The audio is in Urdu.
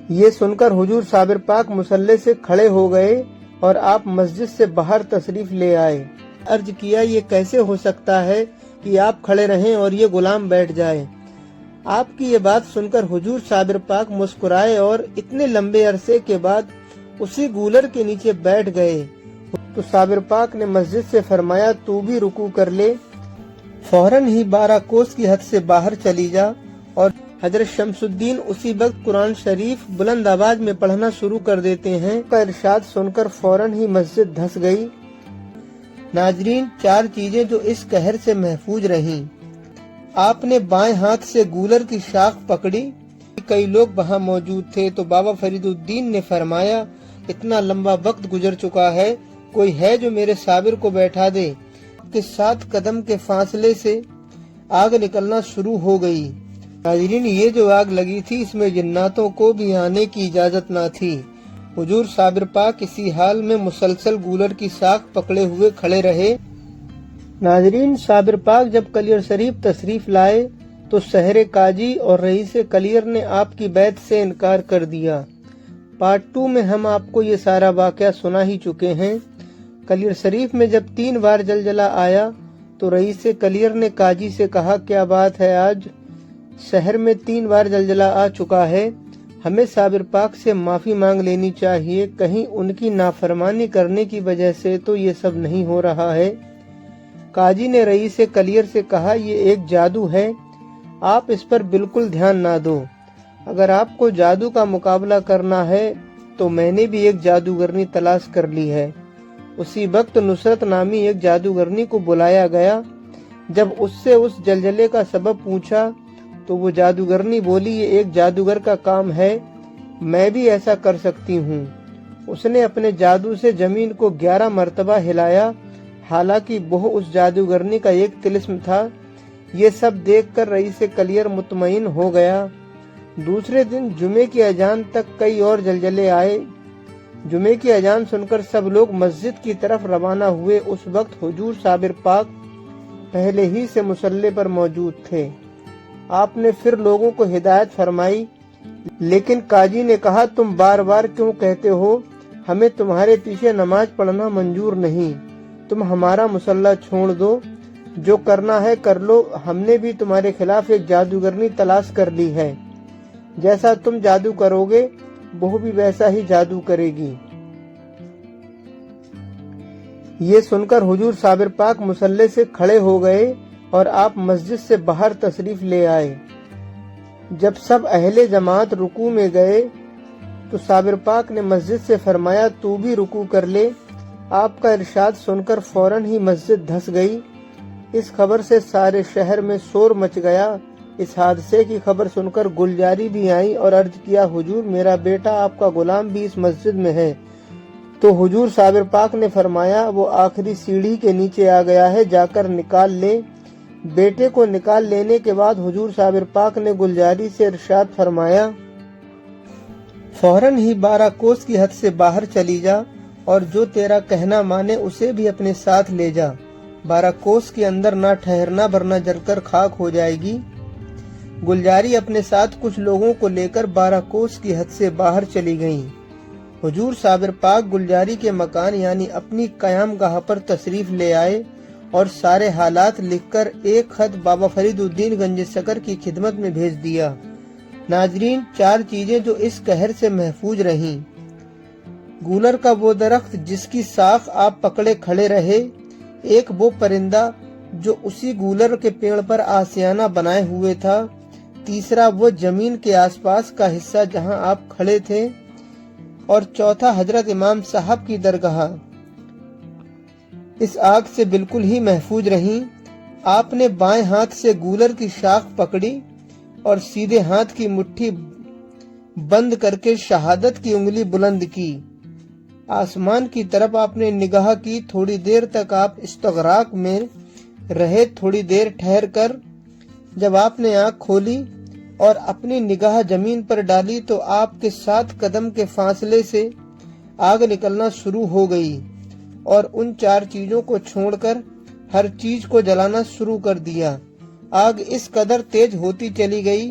یہ سن کر حضور صابر پاک مصلی سے کھڑے ہو گئے اور آپ مسجد سے باہر تشریف لے آئے۔ عرض کیا یہ کیسے ہو سکتا ہے کہ آپ کھڑے رہیں اور یہ غلام بیٹھ جائے؟ آپ کی یہ بات سن کر حضور صابر پاک مسکرائے اور اتنے لمبے عرصے کے بعد اسی گولر کے نیچے بیٹھ گئے تو صابر پاک نے مسجد سے فرمایا تو بھی رکوع کر لے، فوراً ہی 12 کوس کی حد سے باہر چلی جا۔ اور حضرت شمس الدین اسی وقت قرآن شریف بلند آواز میں پڑھنا شروع کر دیتے ہیں کا ارشاد سن کر فوراً ہی مسجد دھس گئی۔ ناظرین، 4 چیزیں جو اس قہر سے محفوظ رہیں۔ آپ نے بائیں ہاتھ سے گولر کی شاخ پکڑی۔ کئی لوگ وہاں موجود تھے تو بابا فرید الدین نے فرمایا اتنا لمبا وقت گزر چکا ہے، کوئی ہے جو میرے صابر کو بیٹھا دے۔ کے 7 قدم کے فاصلے سے آگ نکلنا شروع ہو گئی۔ ناظرین، یہ جو آگ لگی تھی اس میں جناتوں کو بھی آنے کی اجازت نہ تھی۔ حضور صابر پاک اسی حال میں مسلسل گولر کی ساخ پکڑے ہوئے کھڑے رہے۔ ناظرین، صابر پاک جب کلیر شریف تشریف لائے تو سحر قاضی اور رئیس کلیر نے آپ کی بیعت سے انکار کر دیا۔ پارٹ 2 میں ہم آپ کو یہ سارا واقعہ سنا ہی چکے ہیں۔ کلیر شریف میں جب 3 بار زلزلہ آیا تو رئیس کلیر نے قاضی سے کہا کیا بات ہے، آج شہر میں 3 بار زلزلہ آ چکا ہے، ہمیں صابر پاک سے معافی مانگ لینی چاہیے، کہیں ان کی نافرمانی کرنے کی وجہ سے تو یہ سب نہیں ہو رہا ہے۔ قاضی نے رئیس کلیر سے کہا یہ ایک جادو ہے، آپ اس پر بالکل دھیان نہ دو، اگر آپ کو جادو کا مقابلہ کرنا ہے تو میں نے بھی ایک جادوگرنی تلاش کر لی ہے۔ اسی وقت نصرت نامی ایک جادوگرنی کو بلایا گیا۔ جب اس سے اس زلزلے کا سبب پوچھا تو وہ جادوگرنی بولی یہ ایک جادوگر کا کام ہے، میں بھی ایسا کر سکتی ہوں۔ اس نے اپنے جادو سے زمین کو 11 مرتبہ ہلایا، حالانکہ وہ اس جادوگرنی کا ایک طلسم تھا۔ یہ سب دیکھ کر رئیس کلیر مطمئن ہو گیا۔ دوسرے دن جمعے کی اذان تک کئی اور زلزلے آئے۔ جمعے کی اذان سن کر سب لوگ مسجد کی طرف روانہ ہوئے۔ اس وقت حضور صابر پاک پہلے ہی سے مصلی پر موجود تھے۔ آپ نے پھر لوگوں کو ہدایت فرمائی، لیکن قاضی نے کہا تم بار بار کیوں کہتے ہو، ہمیں تمہارے پیچھے نماز پڑھنا منظور نہیں، تم ہمارا مصلی چھوڑ دو، جو کرنا ہے کر لو، ہم نے بھی تمہارے خلاف ایک جادوگرنی تلاش کر لی ہے، جیسا تم جادو کرو گے وہ بھی ویسا ہی جادو کرے گی۔ یہ سن کر حضور صابر پاک مصلی سے کھڑے ہو گئے اور آپ مسجد سے باہر تشریف لے آئے۔ جب سب اہل جماعت رکوع میں گئے تو صابر پاک نے مسجد سے فرمایا تو بھی رکوع کر لے۔ آپ کا ارشاد سن کر فوراً ہی مسجد دھس گئی۔ اس خبر سے سارے شہر میں شور مچ گیا۔ اس حادثے کی خبر سن کر گلجاری بھی آئی اور عرض کیا حضور میرا بیٹا آپ کا غلام بھی اس مسجد میں ہے۔ تو حضور صابر پاک نے فرمایا وہ آخری سیڑھی کے نیچے آ گیا ہے، جا کر نکال لے۔ بیٹے کو نکال لینے کے بعد حضور صابر پاک نے گلجاری سے ارشاد فرمایا فوراً ہی 12 کوس کی حد سے باہر چلی جا اور جو تیرا کہنا مانے اسے بھی اپنے ساتھ لے جا، 12 کوس کے اندر نہ ٹھہرنا ورنہ جل کر خاک ہو جائے گی۔ گلجاری اپنے ساتھ کچھ لوگوں کو لے کر 12 کوس کی حد سے باہر چلی گئیں۔ حضور صابر پاک گلجاری کے مکان یعنی اپنی قیام گاہ پر تشریف لے آئے اور سارے حالات لکھ کر ایک خط بابا فرید الدین گنج سکر کی خدمت میں بھیج دیا۔ ناظرین، 4 چیزیں جو اس قہر سے محفوظ رہیں۔ گولر کا وہ درخت جس کی ساخ آپ پکڑے کھڑے رہے، ایک وہ پرندہ جو اسی گولر کے پیڑ پر آشیانہ بنائے ہوئے تھا، تیسرا وہ زمین کے آس پاس کا حصہ جہاں آپ کھڑے تھے، اور چوتھا حضرت امام صاحب کی درگاہ اس آگ سے بالکل ہی محفوظ رہیں۔ آپ نے بائیں ہاتھ سے گولر کی شاخ پکڑی اور سیدھے ہاتھ کی مٹھی بند کر کے شہادت کی انگلی بلند کی۔ آسمان کی طرف آپ نے نگاہ کی، تھوڑی دیر تک آپ استغراق میں رہے۔ تھوڑی دیر ٹھہر کر جب آپ نے آنکھ کھولی اور اپنی نگاہ زمین پر ڈالی تو آپ کے 7 قدم کے فاصلے سے آگ نکلنا شروع ہو گئی اور ان 4 چیزوں کو چھوڑ کر ہر چیز کو جلانا شروع کر دیا۔ آگ اس قدر تیز ہوتی چلی گئی